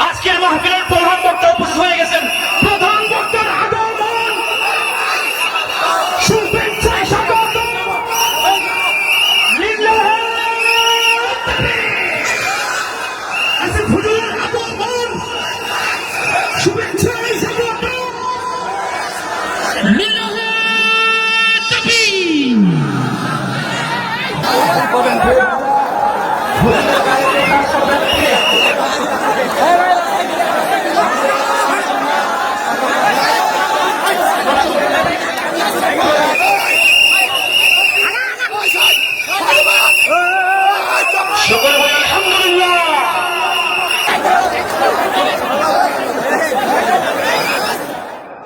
আজকের মাহফিলের প্রধান বক্তা উপস্থিত হয়ে গেছেন। প্রধান বক্তার আগমন, শুভেচ্ছায় স্বাগত। আসিফ হুজুরের আগমন, শুভেচ্ছায় স্বাগত।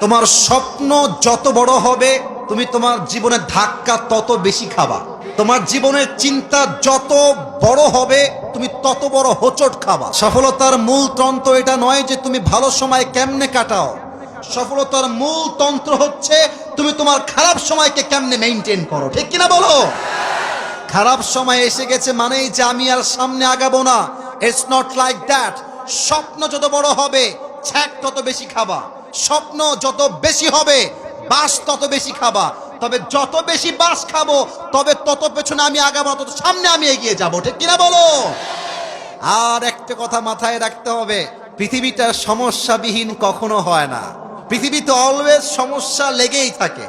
তোমার স্বপ্ন যত বড় হবে তুমি তোমার জীবনের ধাক্কা তত বেশি খাবা। তোমার জীবনের চিন্তা যত বড় হবে তুমি তত বড় হোঁচট খাবা। সফলতার মূল তন্ত্র এটা নয় যে তুমি ভালো সময় কেমনে কাটাও, সফলতার মূল তন্ত্র হচ্ছে তুমি তোমার খারাপ সময়কে কেমনে মেইনটেইন করো। ঠিক কিনা বলো? খারাপ সময় এসে গেছে মানেই যে আমি আর সামনে আগাবো না, ইটস নট লাইক দ্যাট। স্বপ্ন যত বড় হবে ছ্যাক তত বেশি খাবা, স্বপ্ন যত বেশি হবে বাস তত বেশি খাবা। তবে যত বেশি বাস খাবো তবে তত পেছনে আমি আগাবো, তত সামনে আমি এগিয়ে যাব। ঠিক কিনা বলো? আর একটা কথা মাথায় রাখতে হবে, পৃথিবীটা সমস্যাবিহীন কখনো হয় না। পৃথিবীতে অলওয়েজ সমস্যা লেগেই থাকে।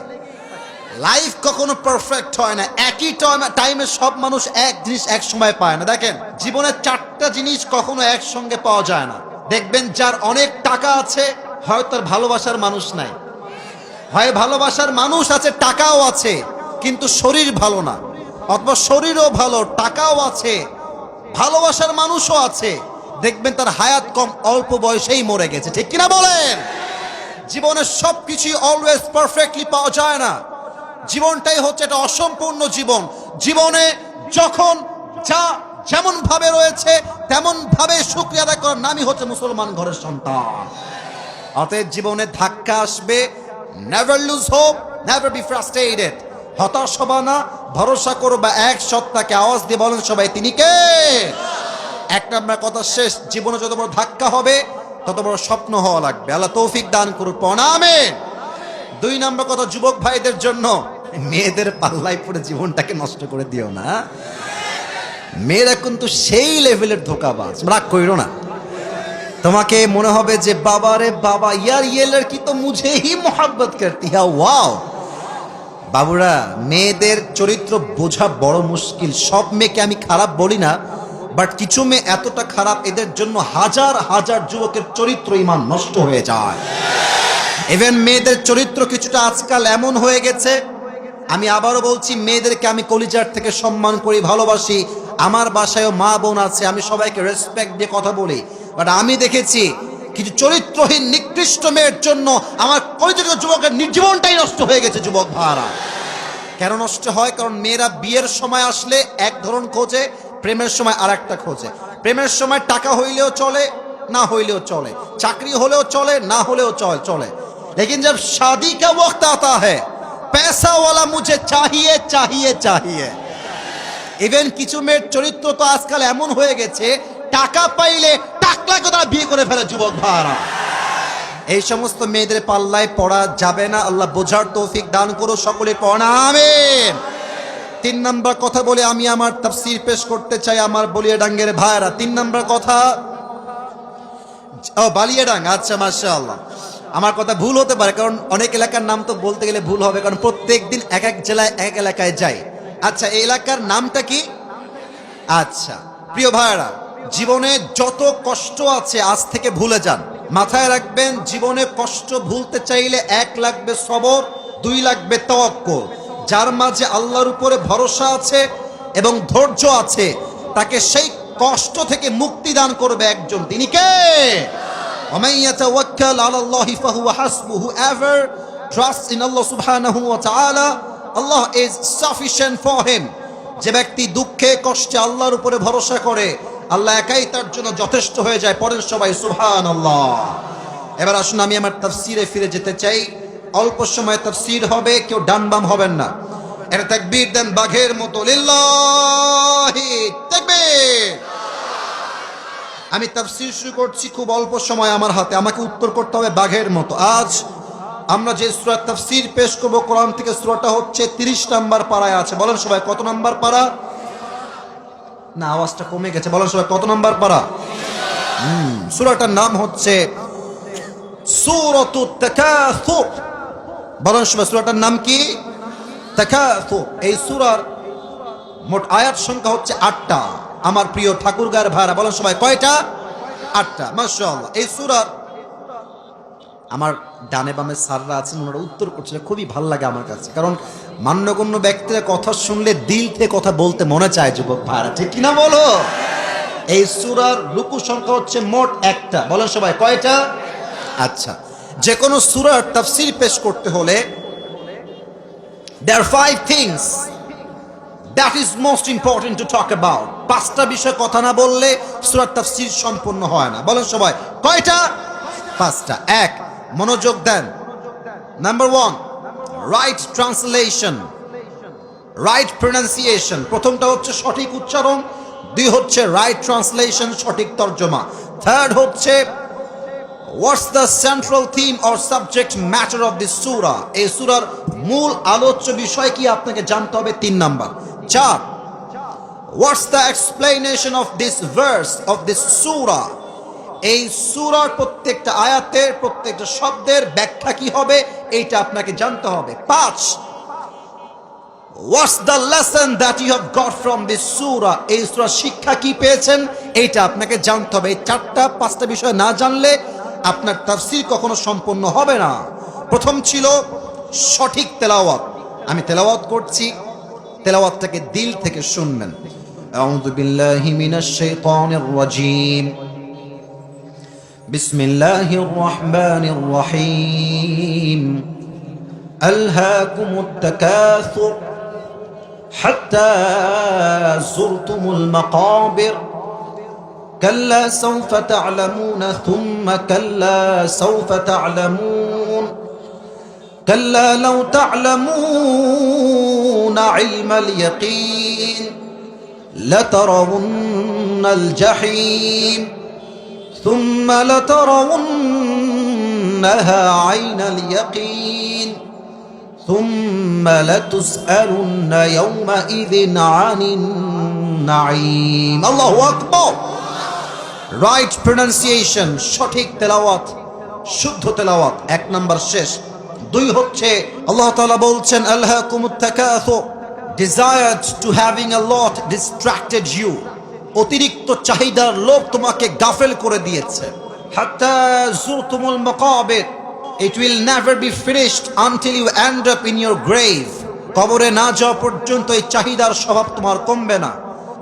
লাইফ কখনো পারফেক্ট হয় না। একই টাইমে সব মানুষ এক জিনিস এক সময় পায় না। দেখেন, জীবনের চারটা জিনিস কখনো একসঙ্গে পাওয়া যায় না। দেখবেন যার অনেক টাকা আছে হয় তার ভালোবাসার মানুষ নাই, হয় ভালোবাসার মানুষ আছে টাকাও আছে কিন্তু শরীর ভালো না, অথবা শরীরও ভালো টাকাও আছে ভালোবাসার মানুষও আছে, দেখবেন তার হায়াত কম, অল্প বয়সেই মরে গেছে। ঠিক কিনা বলেন? জীবনের সবকিছুই অলওয়েজ পারফেক্টলি পাওয়া যায় না। জীবনটাই হচ্ছে একটা অসম্পূর্ণ জীবন। জীবনে যখন যা যেমন ভাবে রয়েছে তেমন ভাবে শুকরিয়া আদায় করার নামই হচ্ছে মুসলমান ঘরের সন্তান। অতএব জীবনে ধাক্কা আসবে, never lose hope, never be frustrated. হতাশ হবা না, ভরসা করবা এক সত্তাকে। আওয়াজ দিয়ে বলেন সবাই, তিনি কে? এক নম্বর কথা শেষ। জীবনে যত বড় ধাক্কা হবে তত বড় স্বপ্ন হওয়া লাগবে। আল্লাহ তৌফিক দান করুন, আমিন। দুই নম্বর কথা যুবক ভাইদের জন্য, মেয়েদের পাল্লায় পড়ে জীবনটাকে নষ্ট করে দিও না। মেয়েরা কিন্তু সেই লেভেলের ধোঁকাবাজ, রাগ কইরো না। তোমাকে মনে হবে যে বাবা রে বাবা, ইয়ার ये लड़की तो मुझे ही मोहब्बत करती है। ওয়াও বাবুরা, মেয়েদের চরিত্র বোঝা বড় মুশকিল। সব মেয়েকে আমি খারাপ বলি না, বাট কিছু মেয়ে এতটা খারাপ এদের জন্য হাজার হাজার যুবকের চরিত্র ঈমান নষ্ট হয়ে যায়। ইভেন মেয়েদের চরিত্র কিছুটা আজকাল এমন হয়ে গেছে, আমি আবারও বলছি, মেয়েদেরকে আমি কলিজার থেকে সম্মান করি, ভালোবাসি। আমার বাসায়ও মা বোন আছে, আমি সবাইকে রেসপেক্ট দিয়ে কথা বলি। বাট আমি দেখেছি কিছু চরিত্রহীন নিকৃষ্ট মেয়ের জন্য আমার কলিজার যুবকের জীবনটাই নষ্ট হয়ে গেছে। যুবক ভাড়া কেন নষ্ট হয়? কারণ মেয়েরা বিয়ের সময় আসলে এক ধরন খোঁজে, প্রেমের সময় আর একটা খোঁজে। প্রেমের সময় টাকা হইলেও চলে, না হইলেও চলে, চাকরি হলেও চলে, না হলেও চলে। लेकिन जब शादी का वक्त आता है पैसा वाला मुझे चाहिए चाहिए चाहिए। ইভেন কিছু মেয়ের চরিত্র তো আজকাল এমন হয়ে গেছে, টাকা পাইলে টাকলাকে তারা বিয়ে করে ফেলে। যুবক ভাইরা, এই সমস্ত মেয়েদের পাল্লায় পড়া যাবে না। আল্লাহ বোঝার তৌফিক দান করো, সকলে পড়া আমিন। তিন নম্বর কথা বলে আমি আমার তাফসীর পেশ করতে চাই আমার বলিয়াডাঙ্গের ভাইরা। তিন নম্বর কথা, ও বালিয়াডাঙ্গ, আচ্ছা মাশাআল্লাহ। আমার কথা ভুল হতে পারে, কারণ অনেক এলাকার নাম তো বলতে গেলে ভুল হবে, কারণ প্রত্যেক দিন এক এক জেলায় এক এলাকায় যাই। আচ্ছা, এই এলাকার নামটা কি? আচ্ছা প্রিয় ভাইরা, জীবনে যত কষ্ট আছে আজ থেকে ভুলে যান। মাথায় রাখবেন, জীবনে কষ্ট ভুলতে চাইলে এক লাগবে সবর, দুই লাগবে তাওয়াক্কুল। যার মাঝে আল্লাহর উপরে ভরসা আছে এবং ধৈর্য আছে, তাকে সেই কষ্ট থেকে মুক্তি দান করবে একজন, তিনি কে? وَمَن يَتَوَكَّلْ عَلَى اللَّهِ فَهُوَ حَسْبُهُ। Whoever trusts in Allah subhanahu wa ta'ala, Allah is sufficient for him। যে ব্যক্তি দুঃখে কষ্টে আল্লাহর উপরে ভরসা করে, আল্লাহ একাই তার জন্য যথেষ্ট হয়ে যায়। পড়েন সবাই সুবহানাল্লাহ। এবার আসুন আমি আমার তাফসীরে ফিরে যেতে চাই। অল্প সময় তাফসীর হবে, কেউ ডান বাম হবেন না। এটা তাকবীর দেন বাঘের মতো, লিল্লাহি তাকবীর। আমি তাফসীর শুরু করছি, খুব অল্প সময় আমার হাতে, আমাকে উত্তর করতে হবে বাঘের মতো। আজ আমরা যে সূরা তাফসীর পেশ করব কোরআন থেকে, সূরাটা হচ্ছে 30 নাম্বার পারায় আছে। বলেন সবাই কত নাম্বার পারা? না, আওয়াজটা কমে গেছে। বলেন সবাই কত নাম্বার পারা? সূরাটার নাম হচ্ছে সূরাতুত তাকাসুর। বলেন সবাই সূরাটার নাম কি? তাকাসুর। এই সূরার মোট আয়াত সংখ্যা হচ্ছে 8টা। আমার প্রিয় ঠাকুরগাঁর ভাইরা বলেন সবাই কয়টা? 8টা। মাশাআল্লাহ। এই সূরার আমার ডানে বামে স্যাররা আছেন, ওনারা উত্তর করছিল, খুবই ভালো লাগে আমার কাছে, কারণ মান্যগণ্য ব্যক্তিরা কথা শুনলে দিল থেকে কথা বলতে মনে চায় যুবক ভাইরা, ঠিক কিনা বলো? এই সূরার রুকু সংখ্যা হচ্ছে মোট 1টা। বলেন সবাই কয়টা? আচ্ছা, যে কোনো সূরার তাফসীর পেশ করতে হলে there are 5 things that is most important to talk about. 5টা বিষয় কথা না বললে সূরার তাফসীর সম্পূর্ণ হয় না। বলেন সবাই কয়টা? 5টা। 1, মনোযোগ দেন। Number 1, right translation, right pronunciation. প্রথমটা হচ্ছে সঠিক উচ্চারণ, 2 হচ্ছে রাইট ট্রান্সলেশন, সঠিক তর্জমা। 3rd হচ্ছে what's the central theme or subject matter of this surah? এই সূরার মূল আলোচ্য বিষয় কি আপনাকে জানতে হবে। 3 number. 4, what's the explanation of this verse of this surah? এই সূরার প্রত্যেকটা আয়াতের প্রত্যেকটা শব্দের ব্যাখ্যা কি হবে এইটা আপনাকে জানতে হবে। 5, what's the lesson that you have got from this surah? এই সূরা শিক্ষা কি পেয়েছেন এইটা আপনাকে জানতে হবে। এই 4টা-5টা বিষয় না জানলে আপনার তাফসীর কখনো সম্পূর্ণ হবে না। প্রথম ছিল সঠিক তেলাওয়াত। আমি তেলাওয়াত করছি, তেলাওয়াতটাকে দিল থেকে শুনবেন। আউযু বিল্লাহি মিনাশ শাইতানির রাজীম। বিসমিল্লাহির রহমানির রহিম। আলহাকুমুত তাকাসুর হাত্তা যুরতুমুল মাকাবির كلا سوف تعلمون ثم كلا سوف تعلمون كلا لو تعلمون علم اليقين لترون الجحيم ثم لترونها عين اليقين ثم لتسألن يومئذ عن النعيم الله أكبر রাইট প্রনাউন্সিয়েশন, সঠিক তেলাওয়াত, শুদ্ধ তেলাওয়াত। 1 নাম্বার শেষ। 2 হচ্ছে আল্লাহ তাআলা বলছেন আলহাকুমুত তাকাসুর, desired to having a lot distracted you, অতিরিক্ত চাহিদার লোভ তোমাকে গাফেল করে দিয়েছে। হাত্তা যুরতুমুল মাকাবির, it will never be finished until you end up in your grave, কবরে না যাওয়া পর্যন্ত এই চাহিদার স্বভাব তোমার কমবে না।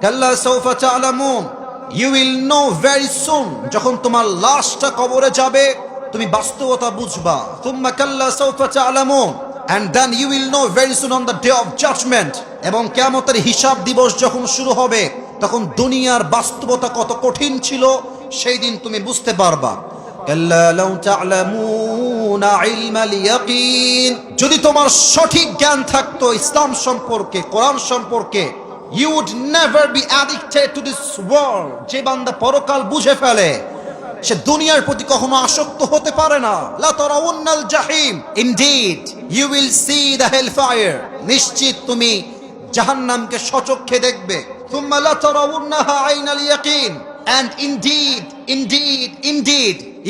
কাল্লা সাউফা তা'লামুন, you will know very soon, যখন তোমার লাশটা কবরে যাবে তুমি বাস্তবতা বুঝবা। thumma kalla sawfa ta'lamun, and then you will know very soon on the day of judgment, এবং কিয়ামতের হিসাব দিবস যখন শুরু হবে তখন দুনিয়ার বাস্তবতা কত কঠিন ছিল সেই দিন তুমি বুঝতে পারবা। কাল্লা লাউ ta'lamuuna ইলমাল ইয়াকিন, যদি তোমার সঠিক জ্ঞান থাকতো ইসলাম সম্পর্কে, কোরআন সম্পর্কে, you would never be addicted to this world. যে বান্দা পরকাল বুঝে ফেলে সে দুনিয়ার প্রতি কখনো আসক্ত হতে পারে না। লা তারাউন্নাল জাহিম, indeed you will see the hellfire, নিশ্চিত তুমি জাহান্নামকে সচক্ষে দেখবে। thumma la tarawunnaha aynal yaqin, and indeed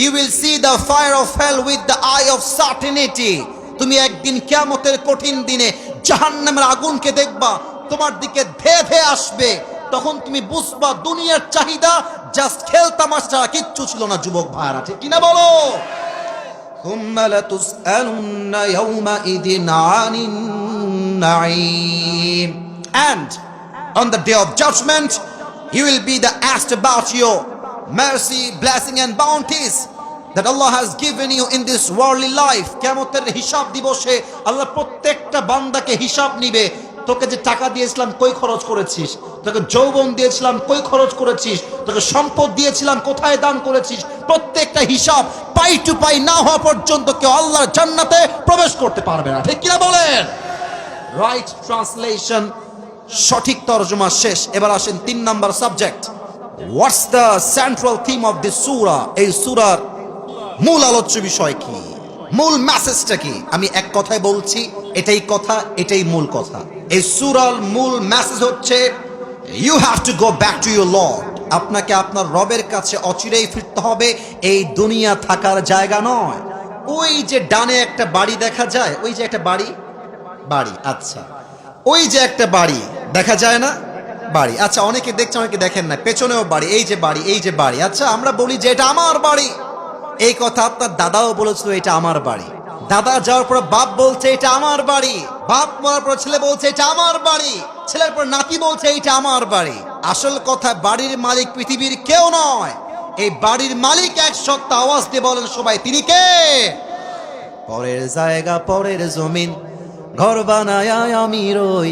you will see the fire of hell with the eye of certainty. তুমি একদিন কিয়ামতের কঠিন দিনে জাহান্নামের আগুনকে দেখবা, তোমার দিকে ধেয়ে ধেয়ে আসবে, তখন তুমি বুঝবা দুনিয়ার চাহিদা জাস্ট খেলতামাশা ছাড়া কিচ্ছু ছিল না। যুবক ভাইরা ঠিক কিনা বলো? থুম্মা লাতুসআলুন্না ইয়াওমাইযিন আনিন Naim, and on the day of judgment you will be asked about your mercy, blessing and bounties that Allah has given you in this worldly life. কিয়ামতের হিসাব দিবসে আল্লাহ প্রত্যেকটা বান্দাকে হিসাব নিবে। তোকে যে টাকা দিয়েছিলাম কই খরচ করেছিস, তোকে যৌবন দিয়েছিলাম কই খরচ করেছিস, তোকে সম্পদ দিয়েছিলাম কোথায় দান করেছিস, প্রত্যেকটা হিসাব পাই টু পাই না হওয়া পর্যন্ত কেউ আল্লাহর জান্নাতে প্রবেশ করতে পারবে না। ঠিক কিনা বলেন? রাইট ট্রান্সলেশন, সঠিক তরজমা শেষ। এবার আসেন 3 number subject, what's the central theme of this সূরা? এই সূরার মূল আলোচ্য বিষয় কি, মূল মেসেজটা কি? আমি এক কথায় বলছি, এটাই কথা, এটাই মূল কথা। এই সূরার মূল মেসেজ হচ্ছে you have to go back to your lord. আপনাকে আপনার রবের কাছে অচিরেই ফিরতে হবে। এই দুনিয়া থাকার জায়গা নয়। ওই যে ডানে একটা বাড়ি দেখা যায়, ওই যে একটা বাড়ি, আচ্ছা, ওই যে একটা বাড়ি দেখা যায় না, বাড়ি, আচ্ছা, অনেকে দেখছে অনেকে দেখেন না, পেছনেও বাড়ি, এই যে বাড়ি, এই যে বাড়ি, আচ্ছা, আমরা বলি যে এটা আমার বাড়ি। এই কথা আপনার দাদাও বলেছিল এটা আমার বাড়ি। দাদা যাওয়ার পর বাপ বলছে এটা আমার বাড়ি, বাপ মরার পর ছেলে বলছে এটা আমার বাড়ি, ছেলের পর নাতি বলছে এটা আমার বাড়ি। আসল কথা, বাড়ির মালিক পৃথিবীর কেউ নয়, এই বাড়ির মালিক এক সত্তা। আওয়াজ দিয়ে বলেন সবাই, তিনি কে? পরের জায়গা পরের জমিন, ঘর বানায় আমি রই,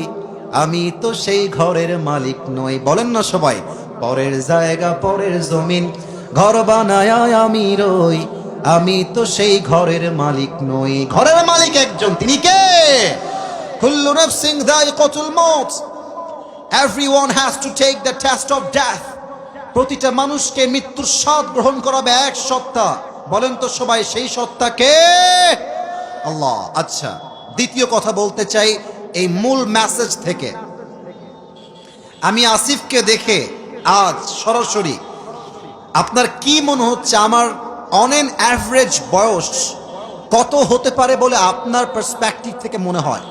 আমি তো সেই ঘরের মালিক নই। বলেন না সবাই, পরের জায়গা পরের জমিন, ঘর বানায় আমি রই, আমি তো সেই ঘরের মালিক নই। ঘরের মালিক একজন, তিনি কে? কুল্লু নাফসিন যায়িকাতুল মাউত, everyone has to take the test of death. প্রতিটা মানুষকে মৃত্যুর স্বাদ গ্রহণ করাবে এক সত্তা। বলেন তো সবাই, সেই সত্তা কে? আল্লাহ। আচ্ছা, দ্বিতীয় কথা বলতে চাই এই মূল মেসেজ থেকে। আমি আসিফকে দেখে আজ সরাসরি, আপনার কি মনে হচ্ছে আমার অন এন অ্যাভারেজ বয়স কত হতে পারে বলে আপনার পার্সপেক্টিভ থেকে মনে হয়?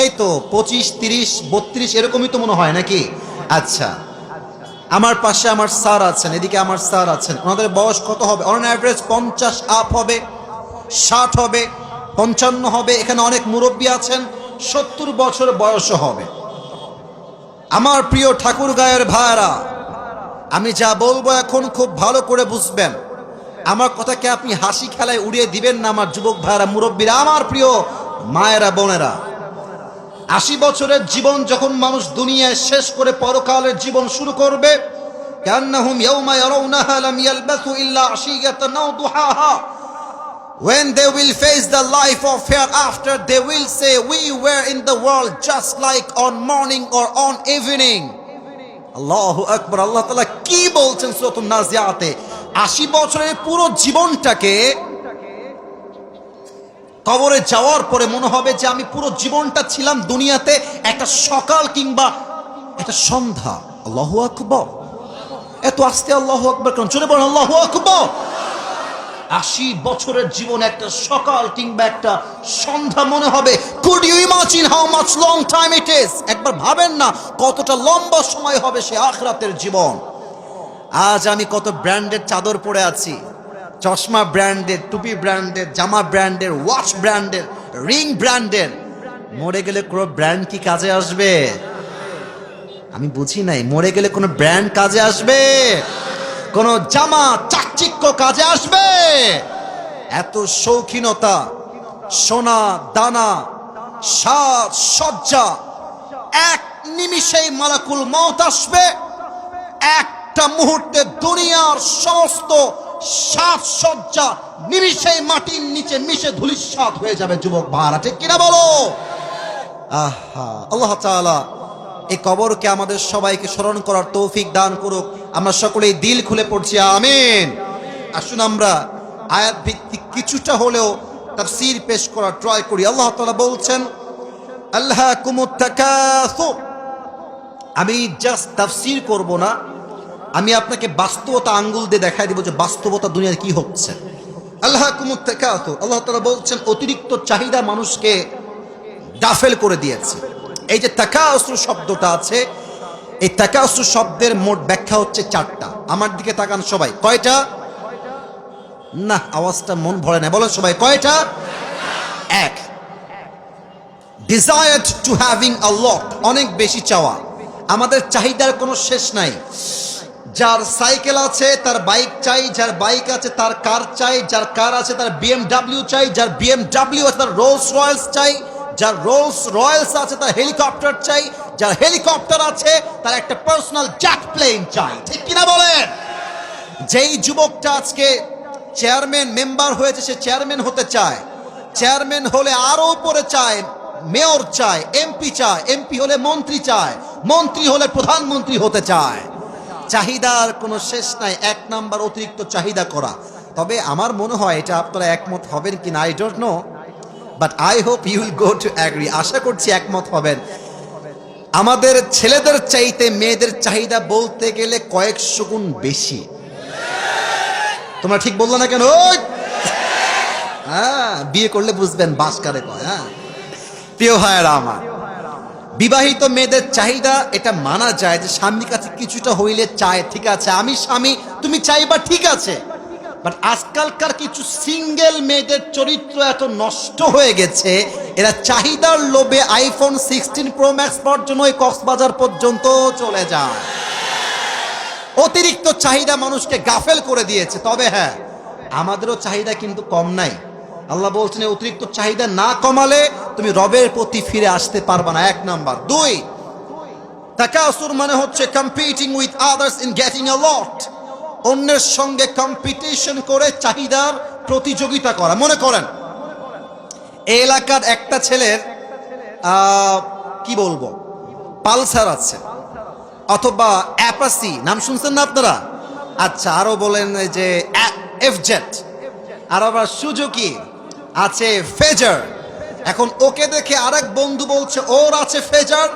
এই তো 25, 30, 32 এরকমই তো মনে হয় নাকি? আচ্ছা, আমার পাশে আমার স্যার আছেন, এদিকে আমার স্যার আছেন, ওনাদের বয়স কত হবে? অন অ্যাভারেজ 50 আপ হবে, 60 হবে, 55 হবে। এখানে অনেক মুরব্বী আছেন, 70 বছর বয়সও হবে। আমার প্রিয় ঠাকুরগাঁয়ের ভাইরা, আমি যা বলবো এখন খুব ভালো করে বুঝবেন। আমার কথাকে আপনি হাসি খেলায় উড়িয়ে দিবেন না। আমার যুবক ভাইরা, মুরব্বীরা, আমার প্রিয় মায়েরা, বোনেরা, 80 বছরের জীবন যখন মানুষ দুনিয়ায় শেষ করে পরকালের জীবন শুরু করবে, কান্নাহুম ইয়াওমা ইয়ারাউনাহা লাম ইয়ালবাসু ইল্লা আশিয়াতান আও দুহাহা, when they will face the life of hereafter, they will say we were in the world just like on morning or on evening. আল্লাহু আকবার। আল্লাহ তাআলা কি বলছেন সূরাতুন নাজিয়াতে? 80 বছরের পুরো জীবনটাকে কবরে যাওয়ার পরে মনে হবে যে আমি পুরো জীবনটা ছিলাম দুনিয়াতে একটা সকাল কিংবা একটা সন্ধ্যা। আল্লাহু আকবার। এত আস্তে আল্লাহু আকবার কেন? জোরে বলেন আল্লাহু আকবার। 80 বছরের জীবন একটা সকাল কিংবা একটা সন্ধ্যা মনে হবে। Could you imagine how much long time it is? একবার ভাবেন না কতটা লম্বা সময় হবে সে আখিরাতের জীবন। আজ আমি কত ব্র্যান্ডের চাদর পরে আছি, চশমা ব্র্যান্ডের, টুপি ব্র্যান্ডের, জামা ব্র্যান্ডের, ওয়াচ ব্র্যান্ডের, রিং ব্র্যান্ডের। মরে গেলে কোনো ব্র্যান্ড কি কাজে আসবে? আমি বুঝি নাই, মরে গেলে কোনো ব্র্যান্ড কাজে আসবে? কোন জামা চাকচিক্য কাজে আসবে? এত শৌখিনতা, সোনা দানা, সাজ সজ্জা, এক নিমিষেই মালাকুল মউত আসবে। একটা মুহূর্তে দুনিয়ার সমস্ত সাজসজ্জা নিমিষেই মাটির নিচে মিশে ধূলিসাৎ হয়ে যাবে। যুবক ভাইরা, ঠিক কিনা বলো? আহা, আল্লাহ তাআলা এই কবরকে আমাদের সবাইকে স্মরণ করার তৌফিক দান করুক। আমরা সকলেই দিল খুলে পড়ছি আমিন। আসুন আমরা আয়াত ভিত্তিক কিছুটা হলেও তাফসীর পেশ করার ট্রাই করি। আল্লাহ তাআলা বলছেন আল্লাহকুমুত তাকাসুর। আমি জাস্ট তাফসীর করব না, আমি আপনাকে বাস্তবতা আঙ্গুল দিয়ে দেখাই দিব যে বাস্তবতা দুনিয়ায় কি হচ্ছে। আল্লাহকুমুত তাকাসুর, আল্লাহ তাআলা বলছেন অতিরিক্ত চাহিদা মানুষকে গাফেল করে দিয়েছে। এই যে তাকাসুর শব্দটা আছে, এই তাকাসুর শব্দের মোট ব্যাখ্যা হচ্ছে 4টা। আমার দিকে তাকান সবাই। কয়টা? না, আওয়াজটা মন ভরে না, বলো সবাই কয়টা? 1, desired to having a lot, অনেক বেশি চাওয়া। আমাদের চাহিদার কোনো শেষ নাই। যার সাইকেল আছে তার বাইক চাই, যার বাইক আছে তার কার চাই, যার কার আছে তার BMW চাই, যার BMW আছে তার রোলস রয়েলস চাই, যার রোলস রয়েলস আছে তার হেলিকপ্টার চাই, যার হেলিকপ্টার আছে তার একটা পার্সোনাল জেট প্লেন চাই। ঠিক কিনা বলেন? যেই যুবকটা আজকে চেয়ারম্যান মেম্বার হয়েছে সে চেয়ারম্যান হতে চায়, চেয়ারম্যান হলে আরো উপরে চায়, মেয়র চায়, এমপি চায়, এমপি হলে মন্ত্রী চায়, মন্ত্রী হলে প্রধানমন্ত্রী হতে চায়। চাহিদার কোনো শেষ নাই, 1 নাম্বার অতিরিক্ত চাহিদা করা। তবে আমার মনে হয় এটা আপনারা একমত হবেন কিনা, I don't know, but I hope you will go to agree. আশা করছি একমত হবেন। আমাদের ছেলেদের চাইতে মেয়েদের চাহিদা বলতে গেলে কয়েকশো গুণ বেশি। তোমরা ঠিক বললো না কেন? হ্যাঁ, বিয়ে করলে বুঝবেন বাস কারে কয়। হ্যাঁ প্রিয় ভাইয়েরা আমার, বিবাহিত মেয়েদের চাহিদা এটা মানা যায় যে স্বামীর কাছে কিছুটা হইলে চায়, ঠিক আছে আমি স্বামী, তুমি চাইবা, ঠিক আছে। বাট আজকালকার কিছু সিঙ্গেল মেয়েদের চরিত্র এত নষ্ট হয়ে গেছে, এরা চাহিদার লোভে আইফোন 16 প্রো ম্যাক্স পর্যন্ত ওই কক্সবাজার পর্যন্ত চলে যায়। অতিরিক্ত চাহিদা মানুষকে গাফেল করে দিয়েছে। তবে হ্যাঁ, আমাদেরও চাহিদা কিন্তু কম নাই। আল্লাহ বলছেন অতিরিক্ত চাহিদা না কমালে তুমি রবের প্রতি ফিরে আসতে পারবা না, 1 নাম্বার। 2, তাকাসুর মানে হচ্ছে competing with others in getting a lot. অন্যের সঙ্গে কম্পিটিশন করে চাহিদার প্রতিযোগিতা করা। মনে করেন এই এলাকার একটা ছেলের কি বলবো পালসার আছে অথবা অ্যাপাসি, নাম শুনছেন না আপনারা? আচ্ছা, আরো বলেন যে এফজেড, আর আবার সুজুকি আছে, ফেজার। এখন ওকে দেখে আরেক বন্ধু বলছে ওর আছে ফেজার,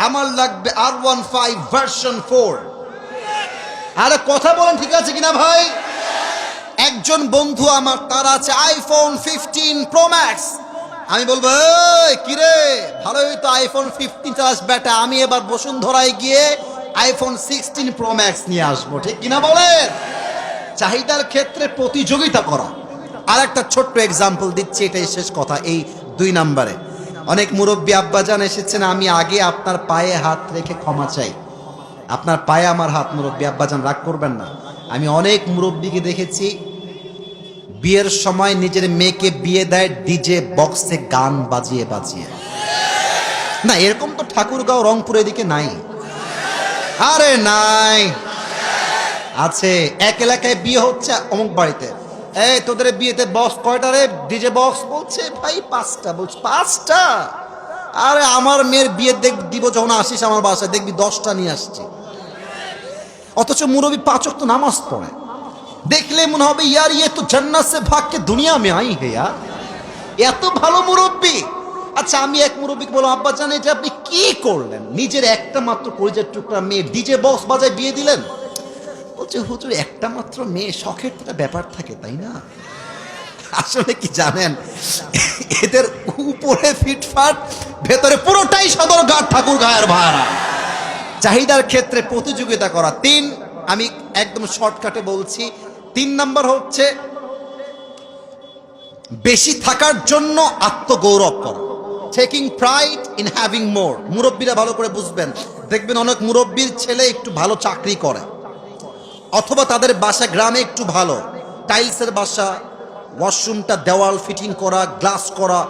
আমার লাগবে R15 ভার্সন 4। আরে কথা বলেন ঠিক আছে কিনা ভাই? একজন বন্ধু আমার তার আছে আইফোন 15 প্রো ম্যাক্স। আমি বলবো এই কিরে, ভালোই তো আইফোন 15 চালাস বেটা, আমি এবার বসুন্ধরায় গিয়ে আইফোন 16 প্রো ম্যাক্স নিয়ে আসবো, ঠিক কিনা বলেন? চাহিদার ক্ষেত্রে প্রতিযোগিতা করা। আর একটা ছোট্ট এক্সাম্পল দিচ্ছি, এটাই শেষ কথা। এই 2 নাম্বারে অনেক মুরব্বী আব্বাজান এসেছেন, আমি আগে আপনার পায়ে হাত রেখে ক্ষমা চাই। আপনার পায়ে আমার হাত, মুরব্বী আব্বাজান রাগ করবেন না। আমি অনেক মুরব্বীকে দেখেছি বিয়ের সময় নিজের মেয়েকে বিয়ে দেয় ডিজে বক্সে গান বাজিয়ে বাজিয়ে। না, এরকম তো ঠাকুরগাঁও রংপুর এদিকে নাই। আরে নাই, আছে। এক এলাকায় বিয়ে হচ্ছে অমুক বাড়িতে, এই তোদের বিয়েতে বক্স কয়টা রে? DJ box. বলছে ভাই 5টা। বলছে 5টা? আরে আমার মেয়ের বিয়ে দিব যখন আসিস আমার বাসায়, দেখবি 10টা নিয়ে আসছি। অথচ মুরব্বী 5 ওয়াক্ত নামাজ পড়ে। দেখলে মনে হবে ইয়ার ইয়ে তো জান্নাত সে ভাগ কে দুনিয়া মে আই হে ইয়ার, এত ভালো মুরব্বী। আচ্ছা, আমি এক মুরব্বীকে বললাম আব্বা জান এটা আপনি কি করলেন? নিজের একটা মাত্র কলিজার টুকরা মেয়ে ডিজে বক্স বাজায় বিয়ে দিলেন। বলছে হুজুর একটা মাত্র মেয়ে, শখের একটা ব্যাপার থাকে তাই না? আসলে কি জানেন, এদের উপরে ফিটফাট, ভেতরে পুরোটাই সদরঘাট ঠাকুর গায়ের ভাড়া। চাহিদার ক্ষেত্রে প্রতিযোগিতা করা। 3, আমি একদম শর্টকাটে বলছি। 3 নাম্বার হচ্ছে বেশি থাকার জন্য আত্মগৌরব করা, টেকিং প্রাইড ইন হ্যাভিং মোর। মুরব্বীরা ভালো করে বুঝবেন, দেখবেন অনেক মুরব্বীর ছেলে একটু ভালো চাকরি করে, অথবা তাদের বাসা গ্রামে একটু ভালো, টাইলসের বাসা, ওয়াশরুমটা দেওয়াল ফিটিং করা, গ্লাস করা,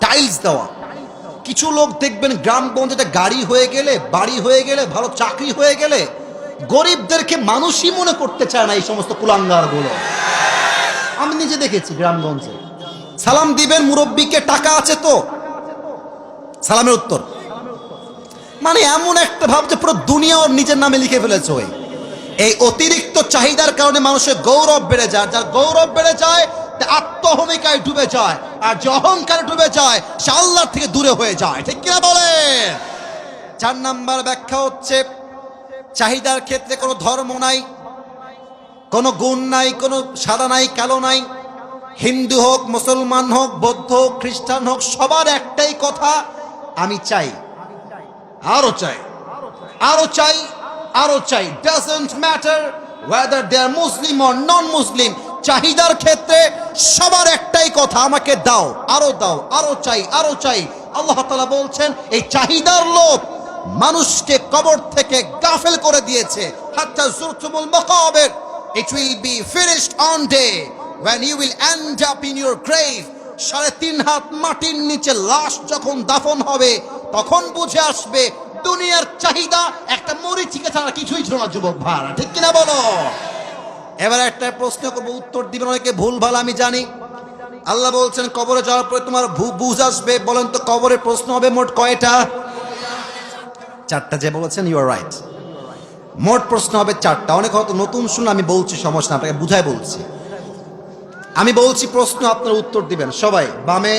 টাইলস দেওয়া। কিছু লোক দেখবেন গ্রামগঞ্জে গাড়ি হয়ে গেলে, বাড়ি হয়ে গেলে, ভালো চাকরি হয়ে গেলে গরিবদেরকে মানুষই মনে করতে চায় না এই সমস্ত কুলাঙ্গার গুলো। আমি নিজে দেখেছি গ্রামগঞ্জে। সালাম দিবেন মুরব্বীকে, টাকা আছে তো? সালামের উত্তর মানে এমন একটা ভাব যে পুরো দুনিয়া ওর নিজের নামে লিখে ফেলেছে। এই অতিরিক্ত চাহিদার কারণে মানুষের গৌরব বেড়ে যায়। যার গৌরব বেড়ে যায় আত্মহমিকায় ডুবে যায়, আর যে অহংকারে ডুবে যায় সে আল্লাহর থেকে দূরে হয়ে যায়, ঠিক কিনা বলেন? 4 নাম্বার ব্যাখ্যা হচ্ছে চাহিদার ক্ষেত্রে কোনো ধর্ম নাই, কোনো গুণ নাই, কোনো সাদা নাই, কালো নাই। হিন্দু হোক, মুসলমান হোক, বৌদ্ধ হোক, খ্রিস্টান হোক, সবার একটাই কথা, আমি চাই, আরো চাই, আরো চাই, আরো চাই। Doesn't matter whether they are Muslim or non-Muslim, চাহিদার ক্ষেত্রে সবার একটাই কথা, আমাকে দাও, আরো দাও, আরো চাই, আরো চাই। আল্লাহ তাআলা বলছেন এই চাহিদার লোভ মানুষকে কবর থেকে গাফেল করে দিয়েছে। হাত্তা যুরতুমুল মাকাবির, it will be finished on day when you will end up in your grave. 3.5 হাত মাটির নিচে লাশ যখন দাফন হবে তখন বুঝে আসবে দুনিয়ার চাহিদা একটা মরিচিকা ছাড়া কিছুই ছিল না। যুবক ভাড়া, ঠিক কিনা বলো? এবার একটা প্রশ্ন করবো, উত্তর দিবেন অনেকে ভুল ভাল, আমি জানি। আল্লাহ বলছেন কবরে যাওয়ার পরে তোমার বুঝ আসবে। বলেন তো কবরে প্রশ্ন হবে মোট কয়টা? 4টা যে বলেছেন, ইউ আর রাইট। মোট প্রশ্ন হবে 4টা। অনেক হয়তো নতুন শুনে আমি বলছি, সমস্যা না, আপনাকে বুঝাই বলছি। আমি বলছি প্রশ্ন, আপনারা উত্তর দিবেন সবাই, বামে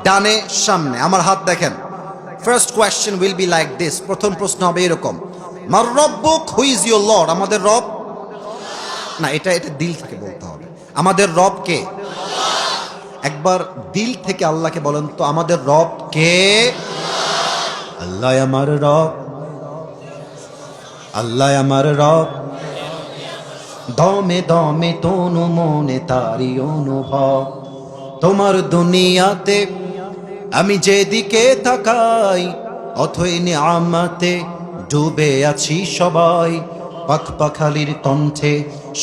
ডানে সামনে। আমার হাত দেখেন। First question will be like this. প্রথম প্রশ্ন হবে এরকম, মার রব্বুক, হু ইজ ইউর লর্ড? আমাদের রব না, এটা দিল থেকে বলতে হবে। আমাদের রব কে? একবার দিল থেকে আল্লাহকে বলেন তো, আমাদের রব কে? আল্লাহ আমার রব, আল্লাহ আমার রব। দমে দমে তনু মনে তারি অনুভব। তোমার দুনিয়াতে আমি যেদিকে তাকাই, অথই নিয়ামতে ডুবে আছি সবাই। পাখ পাখালির কণ্ঠে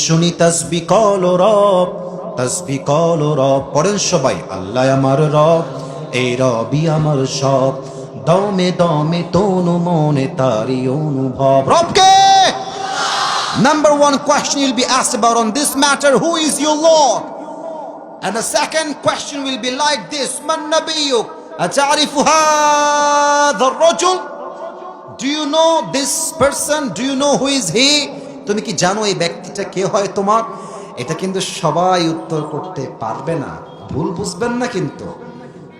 শুনি তাসবিহ কল রব, তাসবিহ কল রব। পড়েন সবাই, আল্লাহ আমার রব, এই রবই আমার সব। দমে দমে তনু মনে তারি অনুভব। রবকে number one question you'll be asked about on this matter, who is your Lord? And the second question will be like this, man nabiyyuk? Ata'rifu hadha ar-rajul? Do you know this person? Do you know who is he? তুমি কি জানো এই ব্যক্তিটা কে হয় তোমার? এটা কিন্তু সবাই উত্তর করতে পারবে না, ভুল বুঝবেন না কিন্তু।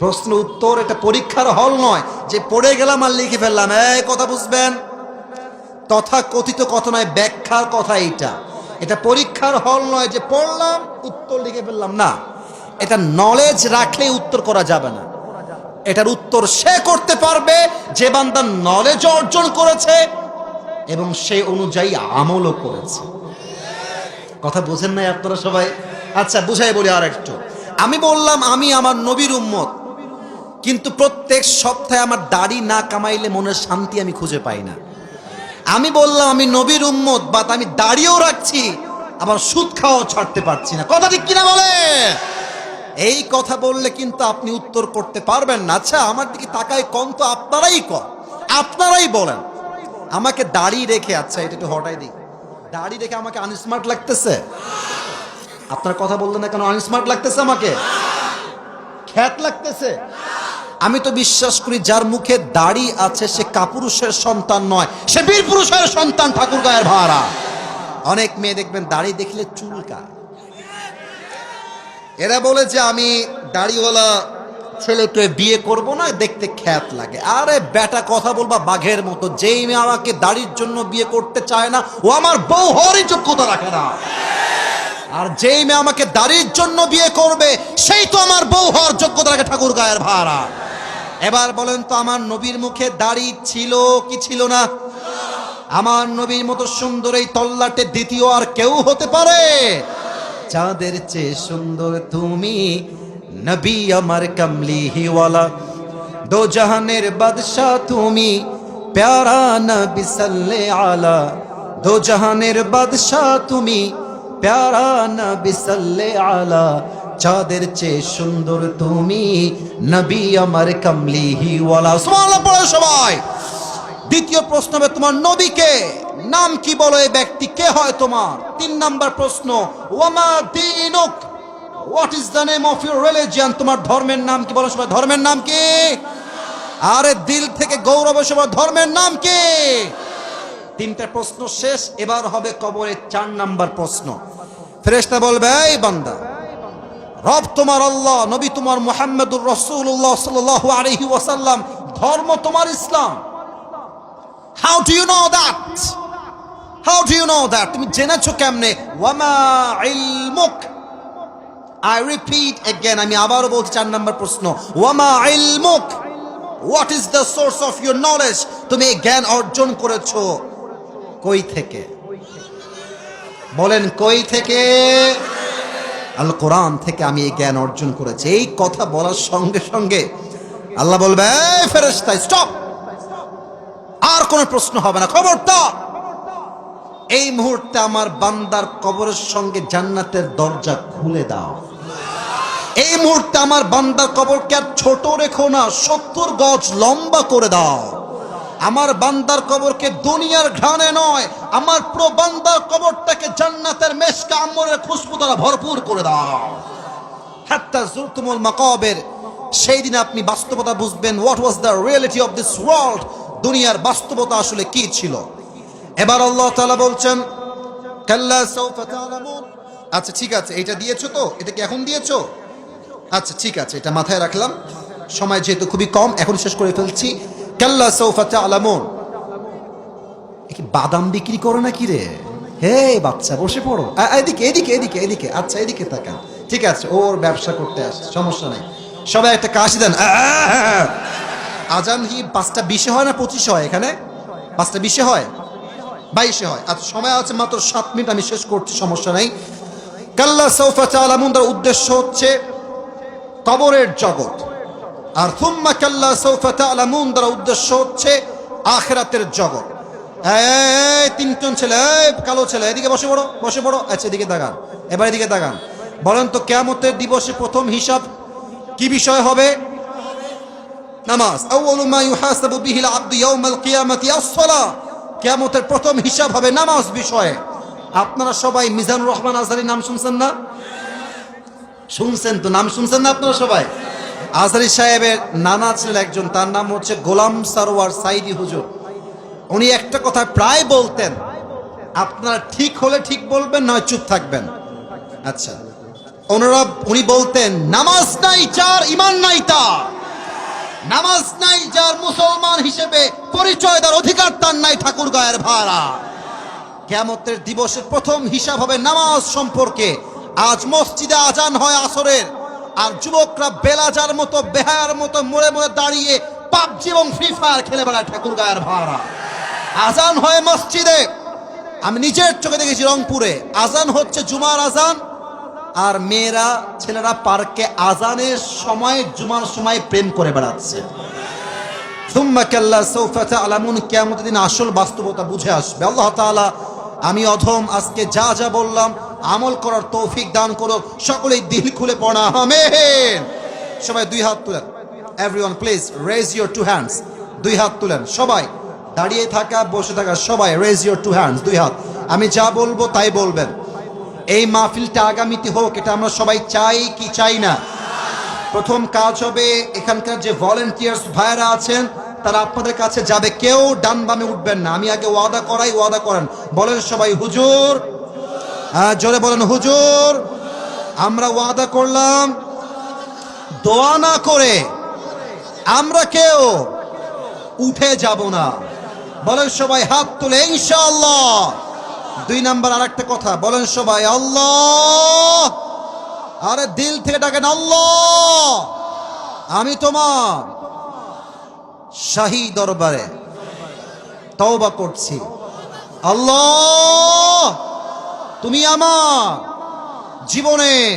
প্রশ্ন উত্তর এটা পরীক্ষার হল নয় যে পড়ে গেলাম আর লিখে ফেললাম। এই কথা বুঝবেন, তথা কথিত কথা নয়, ব্যাখ্যার কথা। এটা পরীক্ষার হল নয় যে পড়লাম উত্তর লিখে ফেললাম, না। এটা নলেজ রাখলে উত্তর করা যাবে না। এটার উত্তর সে করতে পারবে যে বান্দা নলেজ অর্জন করেছে এবং সেই অনুযায়ী আমলও করেছে। কথা বুঝেন নাই আপনারা সবাই? আচ্ছা বুঝাই বলি আর একটু। আমি বললাম আমি আমার নবীর উম্মত, কিন্তু প্রত্যেক সপ্তাহে আমার দাড়ি না কামাইলে মনের শান্তি আমি খুঁজে পাই না। আমি বললাম আমি নবীর উম্মত, বাট আমি দাড়িও রাখছি, আবার সুদ খাওয়াও ছাড়তে পারছি না। কথা ঠিক কিনা বলে? এই কথা বললে কিন্তু আপনি উত্তর করতে পারবেন না। আচ্ছা আমার দিকে তাকায় কম তো, আপনারাই বলেন, আমাকে দাড়ি রেখে, আচ্ছা এটা একটু হটাই দিই, দাড়ি রেখে আমাকে আনস্মার্ট লাগতেছে? আপনার কথা বললেন না কেন? আনস্মার্ট লাগতেছে আমাকে? খ্যাত লাগতেছে? আমি তো বিশ্বাস করি যার মুখে দাড়ি আছে সে কাপুরুষের সন্তান নয়, সে বীর পুরুষের সন্তান, ঠাকুর গায়ের ভাড়া। অনেক মেয়ে দেখবেন দাড়ি দেখলে চুলকায়, এরা বলে যে আমি দাড়িওয়ালা ছেলেকে বিয়ে করব না, দেখতে খ্যাত লাগে। আরে বেটা, কথা বলবা বাঘের মতো। যেই মেয়ে আমাকে দাড়ির জন্য বিয়ে করতে চায় না, ও আমার বউ হওয়ারই যোগ্যতা রাখে না। আর যেই মেয়ে আমাকে দাড়ির জন্য বিয়ে করবে, সেই তো আমার বউ হওয়ার যোগ্যতা রাখে, ঠাকুর গায়ের ভাড়া। এবার বলেন তো, আমার নবীর মুখে দাড়ি ছিল কি ছিল না? আমার নবীর মতো সুন্দর এই তল্লাটে দ্বিতীয় আর কেউ হতে পারে? চাঁদের চেয়ে সুন্দর তুমি, নবী আমার কমলিহিওয়ালা। দো জাহানের বাদশা তুমি, প্যারা নবী সাল্লে আলা। দো জাহানের বাদশা তুমি, প্যারা নবী সাল্লে আলা। চাঁদের চেয়ে সুন্দর তুমি, নবী আমার কমলিহিওয়ালা। সুবহানাল্লাহ পড়ো সবাই। দ্বিতীয় প্রশ্ন হবে তোমার নবীকে নাম কি বলো, এই ব্যক্তি কে হয় তোমার? 3 নাম্বার প্রশ্ন, ওয়ামা দীনুক, what is the name of your religion? তোমার ধর্মের নাম কি বলো সবাই? ধর্মের নাম কি? আরে দিল থেকে গৌরবে সবার ধর্মের নাম কি? 3টা প্রশ্ন শেষ। এবার হবে কবরের 4 নাম্বার প্রশ্ন। ফেরেশতা বলবে, এই বান্দা, রব তোমার আল্লাহ, নবী তোমার মুহাম্মদুর রাসূলুল্লাহ সাল্লাল্লাহু আলাইহি ওয়াসাল্লাম, ধর্ম তোমার ইসলাম। How do you know that? How do you know that? তুমি জেনেছো কেমনে? ওয়ামা ইলমুক। I repeat again, আমি আবারও বলছি 4 নাম্বার প্রশ্ন, ওয়ামা ইলমুক, what is the source of your knowledge? তুমি এই জ্ঞান অর্জন করেছো কই থেকে? বলেন কই থেকে? আল কোরআন থেকে আমি এই জ্ঞান অর্জন করেছি। এই কথা বলার সঙ্গে সঙ্গে আল্লাহ বলবে, এই ফেরেশতা স্টপ, আর কোনো প্রশ্ন হবে না, খবরদার। এই মুহূর্তে আমার বান্দার কবরের সঙ্গে জান্নাতের দরজা খুলে দাও। এই মুহূর্তে আমার বান্দার কবরকে আর ছোট রেখো না, 70 গজ লম্বা করে দাও। আমার বান্দার কবরকে দুনিয়ার ঘ্রাণে নয়, আমার পুরো বান্দার কবরটাকে জান্নাতের মেশকা আম্বরের খুশবু দ্বারা ভরপুর করে দাও। হাত্তা যুরতুমুল মাকাবির, সেই দিন আপনি বাস্তবতা বুঝবেন। What was the reality of this world? দুনিয়ার বাস্তবতা আসলে কি ছিল? এবার আল্লাহ তাআলা বলছেন কাল্লা সাউফা তা'লামুন। আচ্ছা ঠিক আছে, এটা দিয়েছো তো? এটা কি এখন দিয়েছো? আচ্ছা ঠিক আছে, এটা মাথায় রাখলাম। সময় যেহেতু খুবই কম, এখন শেষ করে ফেলছি। কাল্লা সাউফা তা'লামুন। কি বাদাম বিক্রি করে নাকি রে? হে বাচ্চা, বসে পড়ো। এদিকে এদিকে এদিকে এদিকে। আচ্ছা এদিকে তাকান। ঠিক আছে, ওর ব্যবসা করতে আসছে, সমস্যা নাই। সবাই একটা কাশি দেন। আজান কি 5টা 20 হয় না 25 হয়? এখানে 5টা 20 হয়, 22 হয়। আচ্ছা সময় আছে মাত্র 7 মিনিট, আমি শেষ করছি, সমস্যা নাই। কাল্লা সাউফা তা'লামুন তার উদ্দেশ্য হচ্ছে কবরের জগৎ, আর থুম্মা কাল্লা সাউফা তা'লামুন তার উদ্দেশ্য হচ্ছে আখিরাতের জগৎ। এই তিনজন ছেলে, এই কালো ছেলে, এদিকে বসে পড়ো, বসে পড়ো। আচ্ছা এদিকে তাকান, এবার এদিকে তাকান। বলেন তো কিয়ামতের দিবসে প্রথম হিসাব কি বিষয় হবে? নামাজ। আউয়ালু মা ইউহাসাবু বিহিল আবদু ইয়াউমাল কিয়ামাতি আস-সালাহ। কিয়ামতের প্রথম হিসাব হবে নামাজ বিষয়ে। আপনারা সবাই মিজানুর রহমান আজহারী নাম শুনছেন না? শুনছেন তো, নাম শুনছেন না আপনারা সবাই? আজহারী সাহেবের নানা ছিলেন একজন, তার নাম হচ্ছে গোলাম সারওয়ার সাইদি হুজুর। উনি একটা কথা প্রায় বলতেন, আপনারা ঠিক হলে ঠিক বলবেন, নয় চুপ থাকবেন। আচ্ছা, উনি বলতেন, নামাজ নাই যার ঈমান নাই তার, নামাজ নাই যার মুসলমান হিসেবে পরিচয় দেওয়ার অধিকার তার নাই ঠাকুরগাঁয়ের ভাড়া। কিয়ামতের দিবসের প্রথম হিসাব হবে নামাজ সম্পর্কে। আজ মসজিদে আজান হয় আসরের, আর যুবকরা বেলাজার মতো বেহায়ার মতো মোড়ে মোড়ে দাঁড়িয়ে পাবজি এবং ফ্রি ফায়ার খেলে বেড়ায় ঠাকুরগাঁয়ের ভাড়া। আজান হয় মসজিদে, আমি নিজের চোখে দেখেছি রংপুরে। আজান হচ্ছে জুমার আজান, আর মেয়েরা ছেলেরা পার্কে আজানের সময় জুমার সময় প্রেম করে বেড়াচ্ছে। সুম্মা কাল্লা সাউফা তা'লামুন, কিয়ামতের দিন আসল বাস্তবতা বুঝে আসবে। আল্লাহ তাআলা আমি অধম আজকে যা যা বললাম আমল করার তৌফিক দান করো। সকলেই দিল খুলে পড়া আমিন। সবাই দুই হাত তুলেন। Everyone please raise your two hands. দুই হাত তুলেন সবাই, দাঁড়িয়ে থাকা বসে থাকা সবাই রেজ ইউর টু হ্যান্ডস, দুই হাত। আমি যা বলবো তাই বলবেন। এই মাহফিলটা আগামীতে হোক, এটা আমরা সবাই চাই কি চাই না? প্রথম কাজ হবে, এখানকার যে ভলেন্টিয়ার্স ভাইরা আছেন তারা আপনাদের কাছে যাবে, কেউ ডান বামে উঠবেন না। আমি আগে ওয়াদা করাই, ওয়াদা করেন। বলেন সবাই হুজুর, জোরে বলেন হুজুর। আমরা ওয়াদা করলাম, দোয়া না করে আমরা কেউ উঠে যাব না। বলেন সবাই হাত তুলে ইনশাআল্লাহ। 2 নাম্বার আরেকটা কথা বলেন সবাই, আল্লাহ। আরে দিল থেকে ডাকেন, আল্লাহ আমি তোমার শাহী দরবারে তওবা করছি। আল্লাহ তুমি আমার জীবনের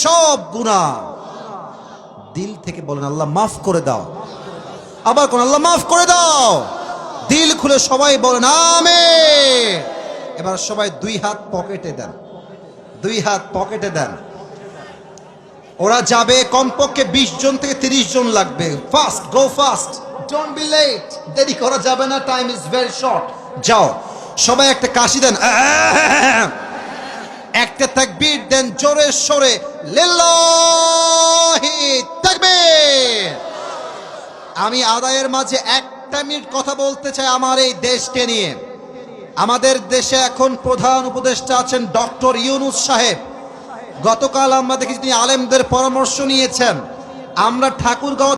সব গুনাহ, দিল থেকে বলেন আল্লাহ মাফ করে দাও। আবার কোন আল্লাহ মাফ করে দাও। দিল খুলে সবাই বলেন আমিন। এবার সবাই 2 হাত পকেটে দেন, 2 হাত পকেটে দেন। ওরা যাবে, কমপক্ষে 20 জন থেকে 30 জন লাগবে। Fast, go fast, don't be late. দেরি করা যাবে না, টাইম ইজ ভেরি শর্ট। যাও সবাই একটা কাশি দেন, একটা তাকবীর দেন জোরে সোরে, লিল্লাহি তাকবীর। আমি আদায়ের মাঝে 1 মিনিট কথা বলতে চাই আমার এই দেশকে নিয়ে। আমাদের দেশে এখন প্রধান উপদেষ্টা আছেন ডক্টর ইউনূস সাহেব। গতকাল আমরা দেখেছি তিনি আলেমদের পরামর্শ নিয়েছেন। আমরা ঠাকুরগাঁও